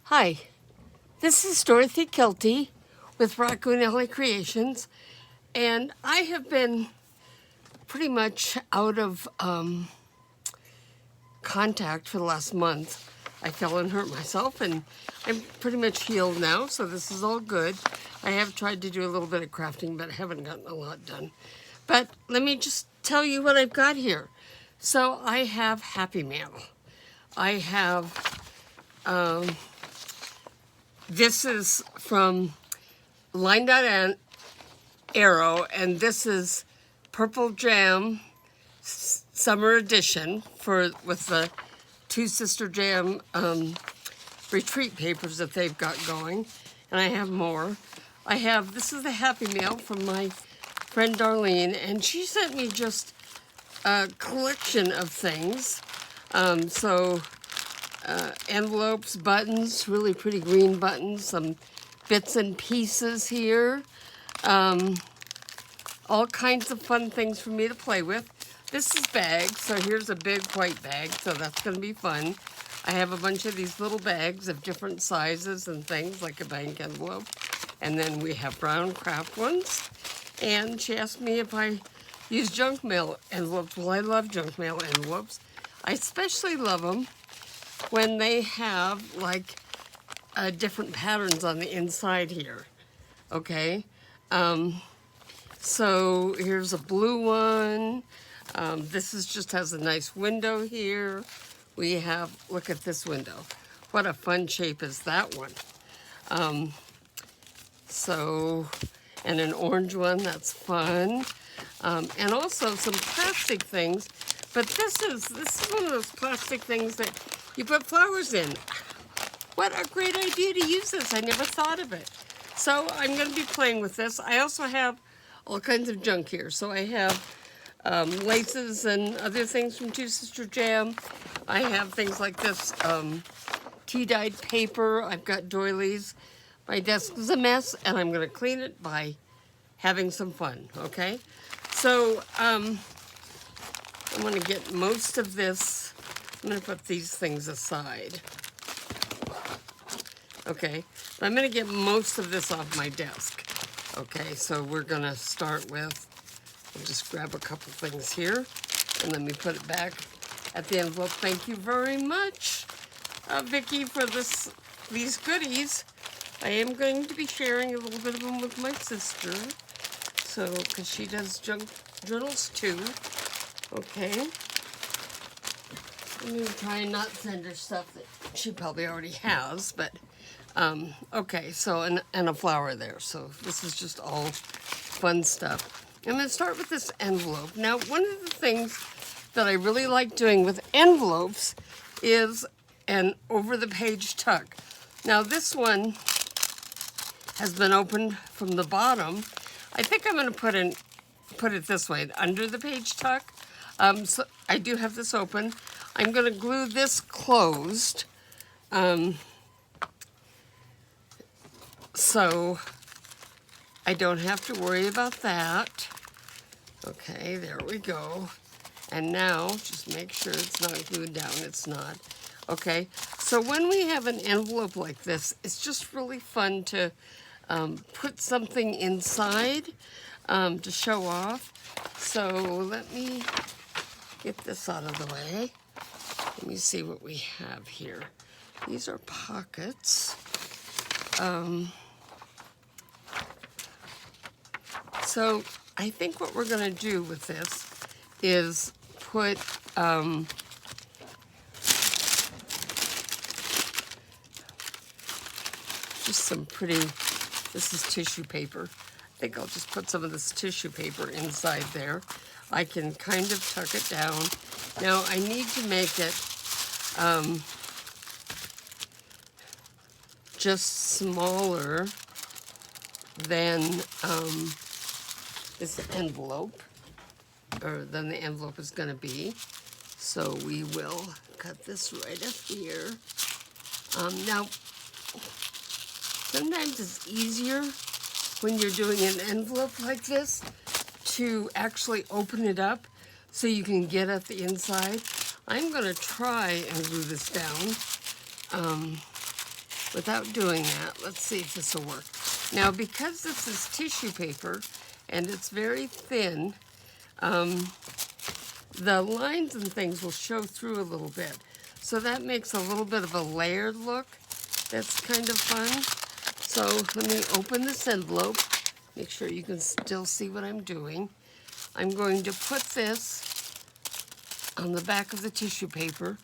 Hi, this is Dorothy Kelty with Raccoon Alley Creations, and I have been pretty much out of contact for the last month. I fell and hurt myself, and I'm pretty much healed now, so this is all good. I have tried to do a little bit of crafting, but haven't gotten a lot done. But let me just tell you what I've got here. So I have Happy Mail. I have this is from Line Dot Arrow, and this is Purple Jam Summer Edition with the Two Sister Jam retreat papers that they've got going. And I have more. This is the Happy Mail from my friend Darlene, and she sent me just a collection of things. Envelopes, buttons, really pretty green buttons, some bits and pieces here. All kinds of fun things for me to play with. This is bags, so here's a big white bag, so that's going to be fun. I have a bunch of these little bags of different sizes and things, like a bank envelope. And then we have brown craft ones. And she asked me if I use junk mail envelopes. Well, I love junk mail envelopes. I especially love them when they have like different patterns on the inside here. Okay, so here's a blue one. This just has a nice window here. We have, look at this window. What a fun shape is that one. And an orange one, that's fun. And also some plastic things. But this is one of those plastic things that you put flowers in. What a great idea to use this. I never thought of it. So I'm going to be playing with this. I also have all kinds of junk here. So I have laces and other things from Two Sister Jam. I have things like this tea-dyed paper. I've got doilies. My desk is a mess, and I'm going to clean it by having some fun, okay? So I'm going to get most of this. I'm going to put these things aside. Okay, I'm going to get most of this off my desk. Okay, so we're going to start with, I'll just grab a couple things here, and let me put it back at the envelope. Thank you very much, Vicki, for these goodies. I am going to be sharing a little bit of them with my sister, so, because she does junk journals too. Okay. I'm going to try and not send her stuff that she probably already has, but, okay, so, and a flower there. So this is just all fun stuff. I'm going to start with this envelope. Now, one of the things that I really like doing with envelopes is an over-the-page tuck. Now, this one has been opened from the bottom. I think I'm going to put it this way, under the page tuck. So I do have this open. I'm going to glue this closed. So I don't have to worry about that. Okay, there we go. And now, just make sure it's not glued down. It's not. Okay, so when we have an envelope like this, it's just really fun to put something inside to show off. So let me get this out of the way. Let me see what we have here. These are pockets. So I think what we're going to do with this is put just some pretty, this is tissue paper. I think I'll just put some of this tissue paper inside there. I can kind of tuck it down. Now I need to make it just smaller than this envelope, or than the envelope is going to be. So we will cut this right up here. Now, sometimes it's easier when you're doing an envelope like this to actually open it up so you can get at the inside. I'm going to try and glue this down. without doing that, let's see if this will work. Now, because this is tissue paper and it's very thin, the lines and things will show through a little bit. So that makes a little bit of a layered look. That's kind of fun. So let me open this envelope. Make sure you can still see what I'm doing. I'm going to put this on the back of the tissue paper.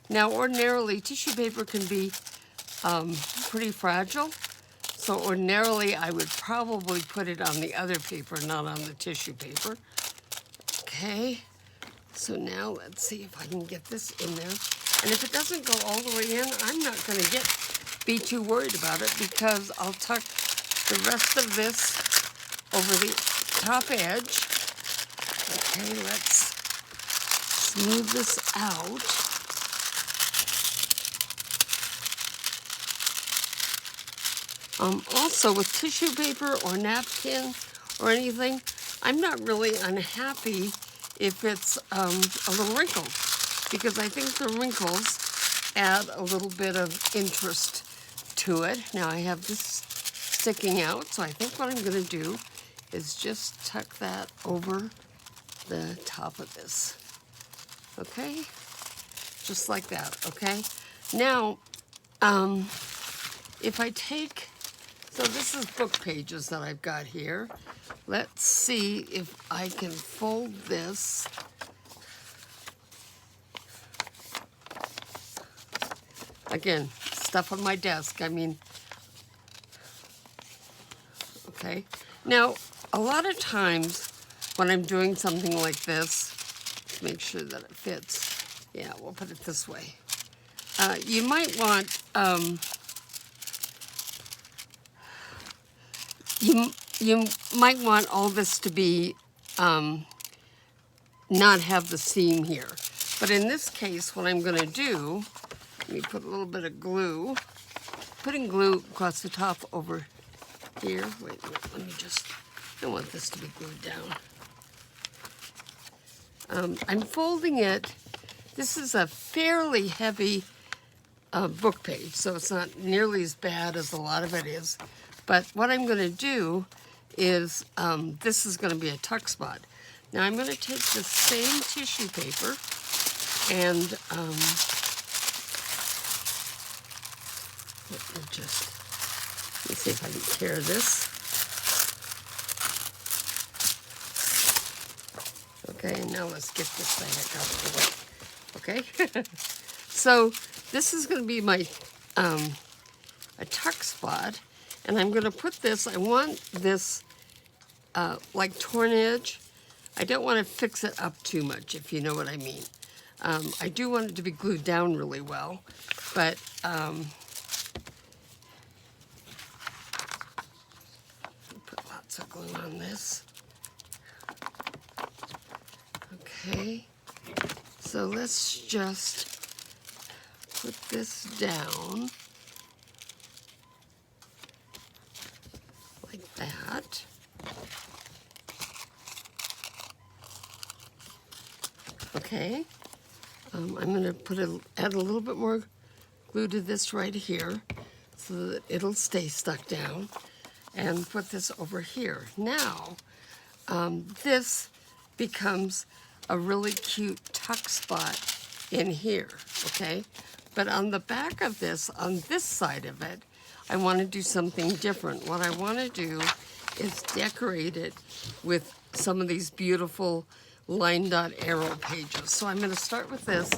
Now, ordinarily, tissue paper can be pretty fragile. So ordinarily, I would probably put it on the other paper, not on the tissue paper. Okay. So now let's see if I can get this in there. And if it doesn't go all the way in, I'm not going to be too worried about it because I'll tuck the rest of this over the top edge. Okay, let's smooth this out. Also, with tissue paper or napkin or anything, I'm not really unhappy if it's a little wrinkled, because I think the wrinkles add a little bit of interest to it. Now I have this sticking out, so I think what I'm going to do is just tuck that over the top of this. Okay? Just like that, okay? Now, if I take, so this is book pages that I've got here. Let's see if I can fold this. Again, stuff on my desk, I mean, okay. Now, a lot of times when I'm doing something like this, let's make sure that it fits. Yeah, we'll put it this way. You might want, you might want all this to be, not have the seam here. But in this case, what I'm gonna do, let me put a little bit of glue. Putting glue across the top over here. Wait, let me just, I don't want this to be glued down. I'm folding it. This is a fairly heavy book page, so it's not nearly as bad as a lot of it is. But what I'm going to do is, this is going to be a tuck spot. Now I'm going to take the same tissue paper and let me see if I can tear this. Okay, now let's get this thing out of the way. Okay, so this is going to be my a tuck spot, and I'm going to put this. I want this like torn edge. I don't want to fix it up too much, if you know what I mean. I do want it to be glued down really well, but put lots of glue on this. Okay, so let's just put this down like that. Okay, I'm going to add a little bit more glue to this right here so that it'll stay stuck down, and put this over here. Now, this becomes a really cute tuck spot in here, okay? But on the back of this, on this side of it, I want to do something different. What I want to do is decorate it with some of these beautiful line dot arrow pages. So I'm going to start with this,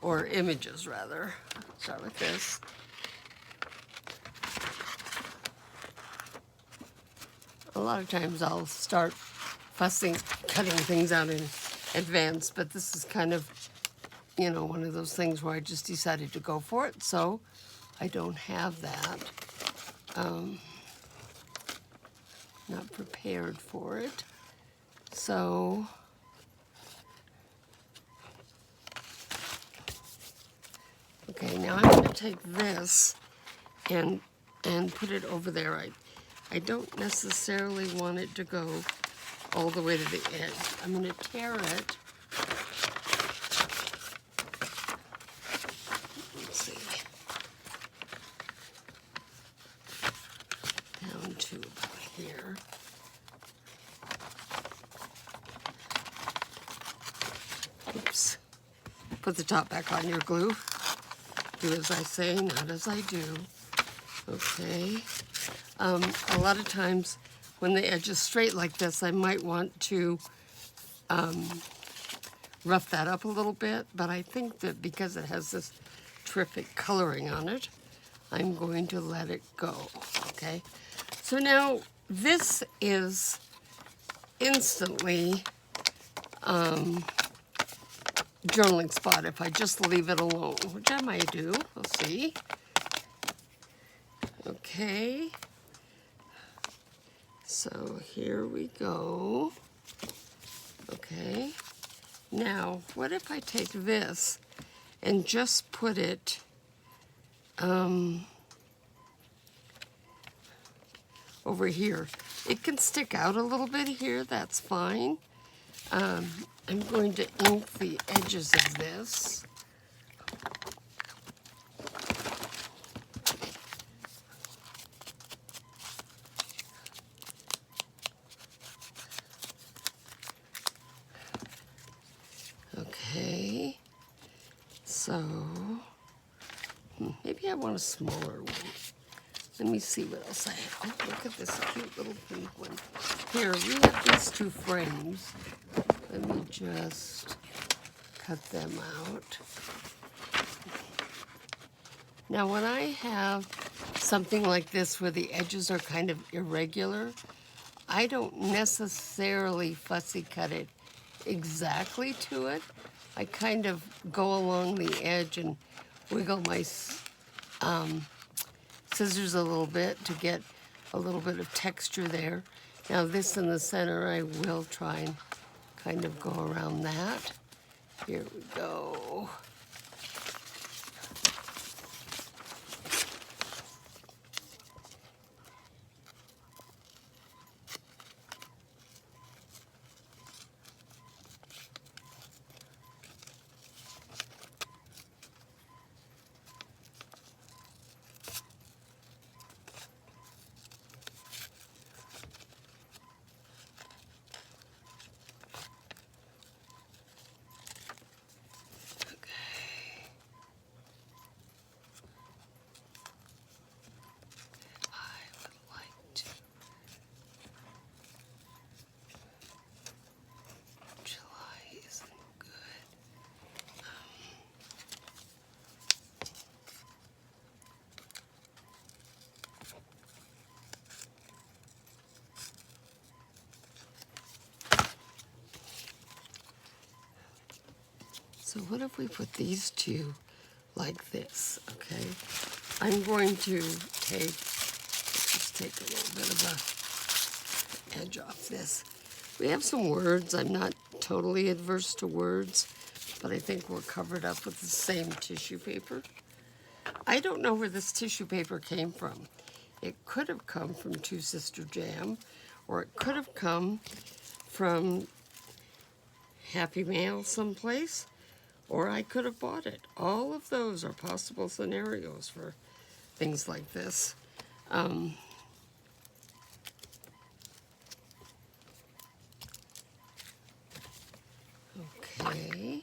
or images rather. Start with this. A lot of times I'll start cutting things out in advance, but this is kind of, you know, one of those things where I just decided to go for it, so I don't have that. Not prepared for it. So okay, now I'm going to take this and put it over there. I don't necessarily want it to go all the way to the edge. I'm going to tear it. Let's see. to about here. Oops. Put the top back on your glue. Do as I say, not as I do. Okay. A lot of times when the edge is straight like this, I might want to rough that up a little bit, but I think that because it has this terrific coloring on it, I'm going to let it go, okay? So now this is instantly journaling spot if I just leave it alone, which I might do. We'll see. Okay. So here we go. Okay. Now, what if I take this and just put it over here? It can stick out a little bit here, that's fine. I'm going to ink the edges of this. Okay, so maybe I want a smaller one. Let me see what else I have. Oh, look at this cute little pink one. Here, we have these two frames. Let me just cut them out. Now, when I have something like this where the edges are kind of irregular, I don't necessarily fussy cut it exactly to it. I kind of go along the edge and wiggle my scissors a little bit to get a little bit of texture there. Now this in the center, I will try and kind of go around that. Here we go. So what if we put these two like this, okay? I'm going to just take a little bit of a edge off this. We have some words. I'm not totally adverse to words, but I think we're covered up with the same tissue paper. I don't know where this tissue paper came from. It could have come from Two Sister Jam, or it could have come from Happy Mail someplace, or I could have bought it. All of those are possible scenarios for things like this. Okay,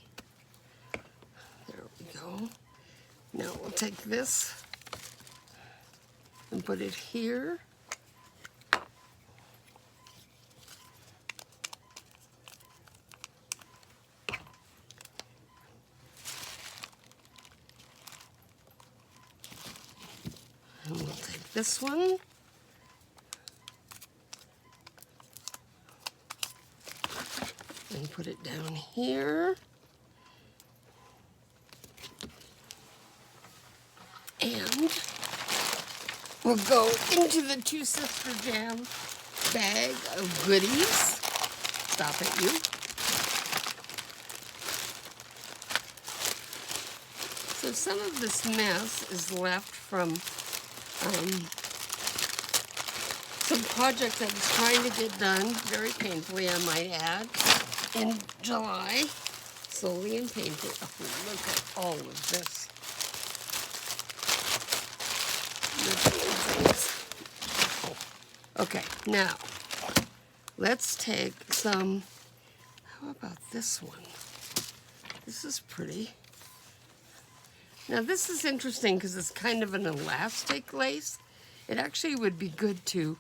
there we go. Now we'll take this and put it here. And we'll take this one. And put it down here. And we'll go into the Two Sister Jam bag of goodies. Stop it, you. So some of this mess is left from some project I was trying to get done, very painfully I might add, in July. Slowly and painfully. Oh, look at all of this. Okay, now let's take some, how about this one? This is pretty. Now this is interesting because it's kind of an elastic lace. It actually would be good to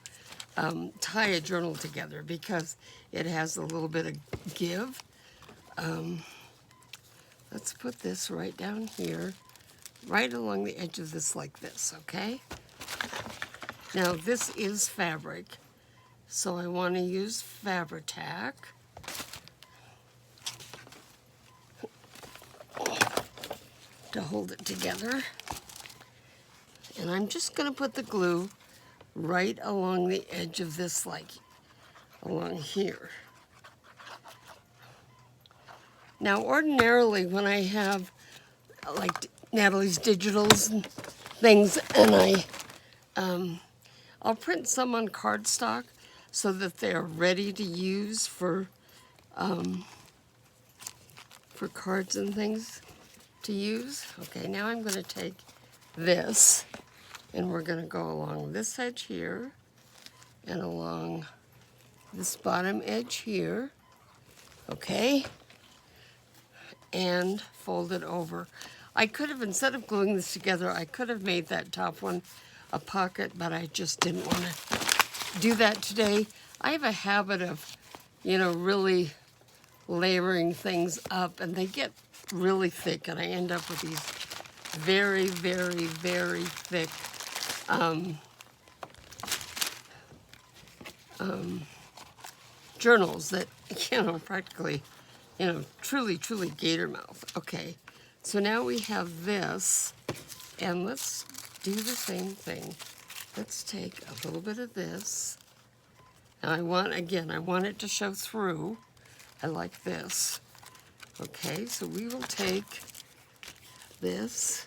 tie a journal together because it has a little bit of give. Let's put this right down here, right along the edge of this like this, okay? Now this is fabric, so I want to use Fabri-Tac. To hold it together. And I'm just going to put the glue right along the edge of this, like along here. Now ordinarily when I have like Natalie's Digitals and things, and I'll print some on cardstock so that they're ready to use for cards and things to use. Okay, now I'm going to take this and we're going to go along this edge here and along this bottom edge here, okay, and fold it over. I could have, instead of gluing this together, I could have made that top one a pocket, but I just didn't want to do that today. I have a habit of, you know, really layering things up, and they get really thick, and I end up with these very, very, very thick journals that, you know, practically, you know, truly, truly gator mouth. Okay, so now we have this, and let's do the same thing. Let's take a little bit of this. And I want, again, I want it to show through. I like this. Okay, so we will take this.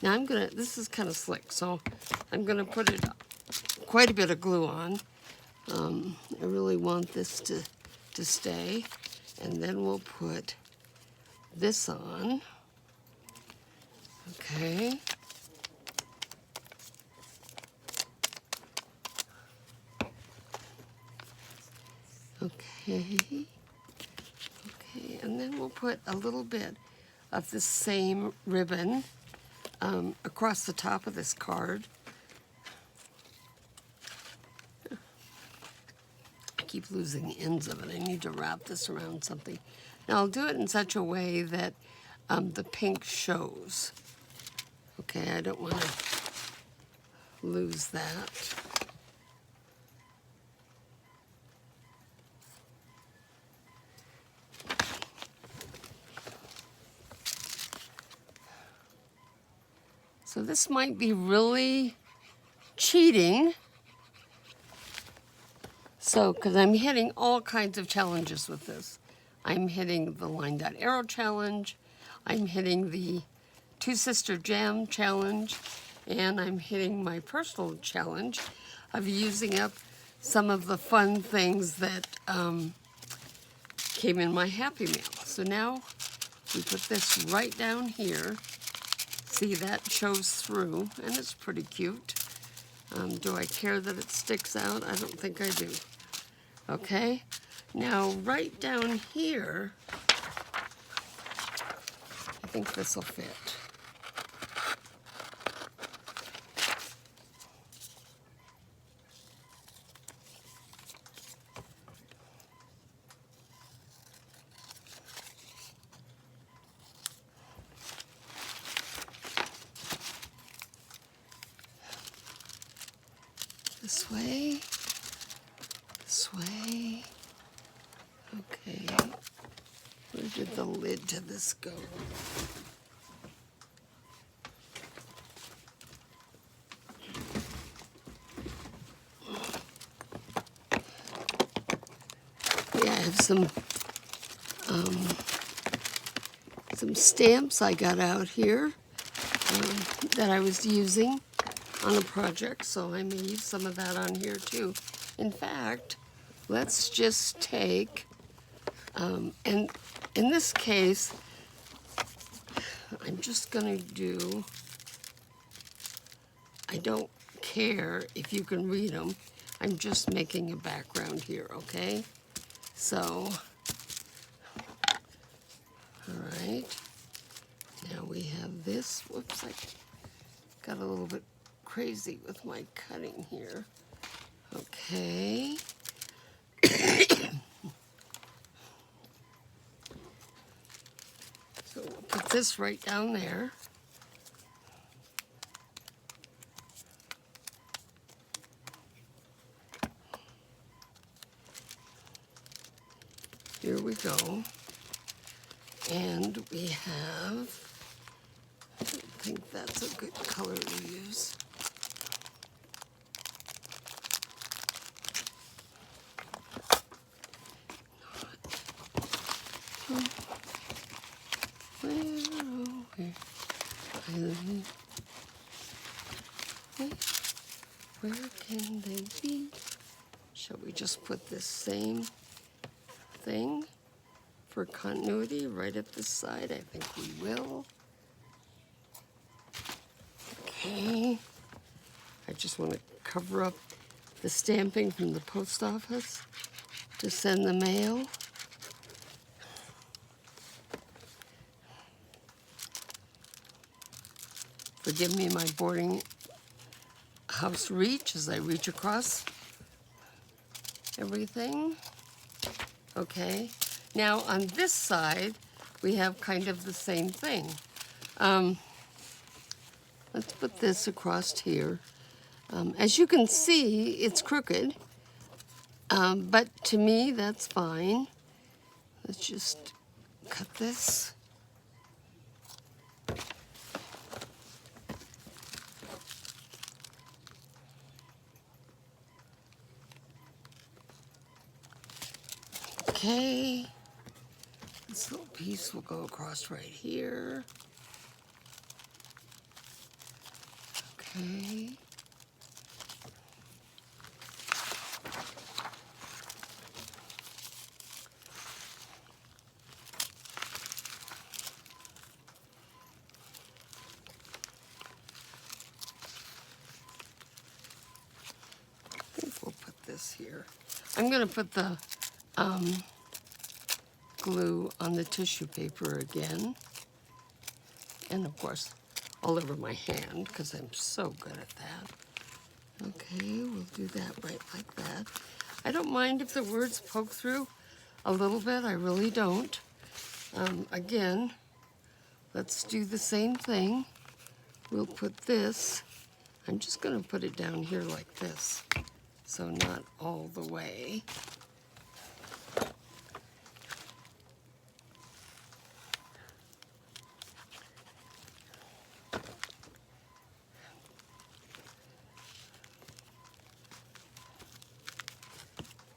Now I'm gonna, this is kind of slick, so I'm gonna put it, quite a bit of glue on. I really want this to stay. And then we'll put this on. Okay. Okay. Okay, and then we'll put a little bit of the same ribbon across the top of this card. I keep losing the ends of it. I need to wrap this around something. Now I'll do it in such a way that the pink shows. Okay, I don't want to lose that. So this might be really cheating. So, because I'm hitting all kinds of challenges with this. I'm hitting the Line Dot Arrow challenge, I'm hitting the Two Sister Jam challenge, and I'm hitting my personal challenge of using up some of the fun things that came in my Happy Mail. So now we put this right down here. See, that shows through, and it's pretty cute. Do I care that it sticks out? I don't think I do. Okay, now right down here, I think this will fit. This way, this way. Okay, where did the lid to this go? Yeah, I have some stamps I got out here that I was using on a project, so I may use some of that on here too. In fact, let's just take, and in this case, I'm just gonna do, I don't care if you can read them, I'm just making a background here, okay? So, all right. Now we have this. Whoops, I got a little bit crazy with my cutting here. Okay. So we'll put this right down there. Here we go. And we have, I think that's a good color to use. Where can they be? Shall we just put this same thing for continuity right at this side? I think we will. Okay. I just want to cover up the stamping from the post office to send the mail. Forgive me my boarding house reach as I reach across everything. Okay, now on this side, we have kind of the same thing. Let's put this across here. As you can see, it's crooked, but to me, that's fine. Let's just cut this. Okay, this little piece will go across right here. Okay. I think we'll put this here. I'm going to put the glue on the tissue paper again. And of course, all over my hand, because I'm so good at that. Okay, we'll do that right like that. I don't mind if the words poke through a little bit, I really don't. Again, let's do the same thing. We'll put this, I'm just gonna put it down here like this, so not all the way.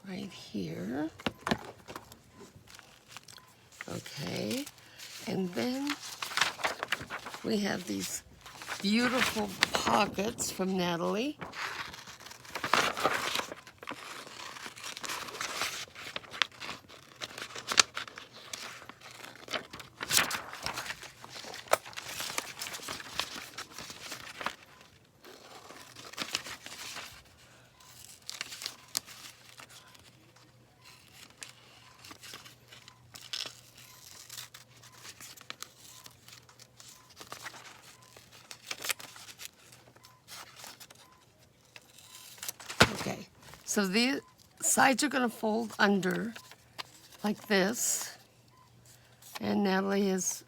Right here. Okay, and then we have these beautiful pockets from Natalie. Okay, so the sides are going to fold under like this, and Natalie has,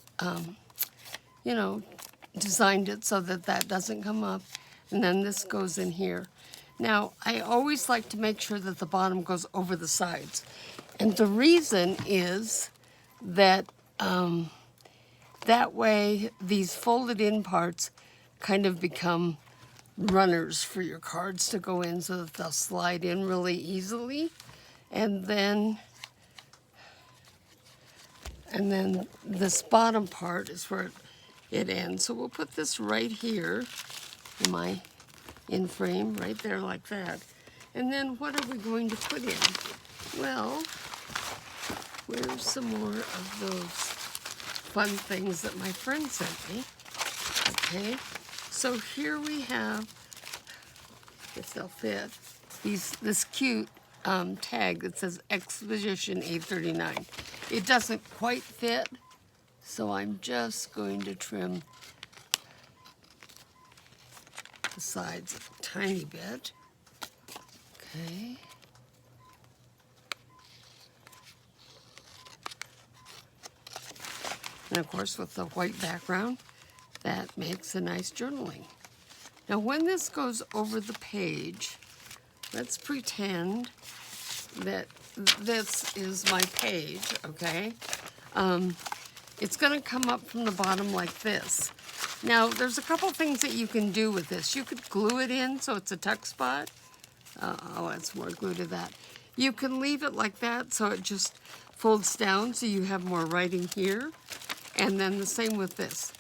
you know, designed it so that that doesn't come up, and then this goes in here. Now, I always like to make sure that the bottom goes over the sides, and the reason is that that way these folded in parts kind of become runners for your cards to go in so that they'll slide in really easily. And then this bottom part is where it ends. So we'll put this right here in my in frame, right there like that. And then what are we going to put in? Well, where's some more of those fun things that my friend sent me? Okay. So here we have, if they'll fit, this cute tag that says Expedition 839. It doesn't quite fit, so I'm just going to trim the sides a tiny bit. Okay. And of course, with the white background, that makes a nice journaling. Now, when this goes over the page, let's pretend that this is my page, okay? It's gonna come up from the bottom like this. Now, there's a couple things that you can do with this. You could glue it in so it's a tuck spot. I'll add some more glue to that. You can leave it like that so it just folds down so you have more writing here. And then the same with this.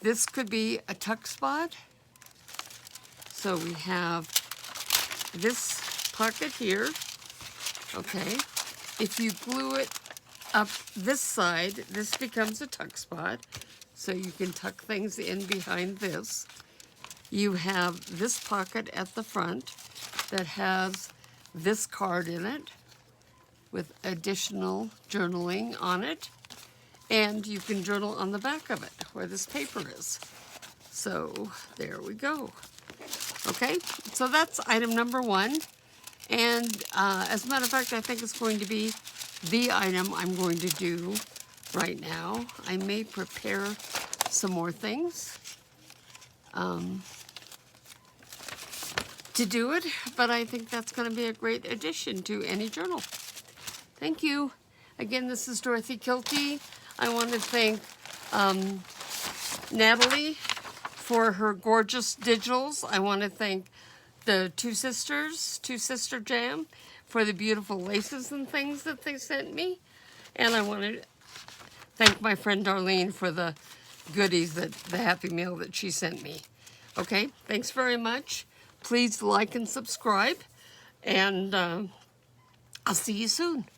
This could be a tuck spot. So we have this pocket here, okay? If you glue it up this side, this becomes a tuck spot. So you can tuck things in behind this. You have this pocket at the front that has this card in it with additional journaling on it. And you can journal on the back of it where this paper is. So there we go. Okay, so that's item number 1. And as a matter of fact, I think it's going to be the item I'm going to do right now. I may prepare some more things to do it, but I think that's going to be a great addition to any journal. Thank you. Again, this is Dorothy Kilty. I want to thank Natalie for her gorgeous digitals. I want to thank the Two Sister Jam, for the beautiful laces and things that they sent me. And I want to thank my friend Darlene for the goodies, the Happy Meal that she sent me. Okay, thanks very much. Please like and subscribe, and I'll see you soon.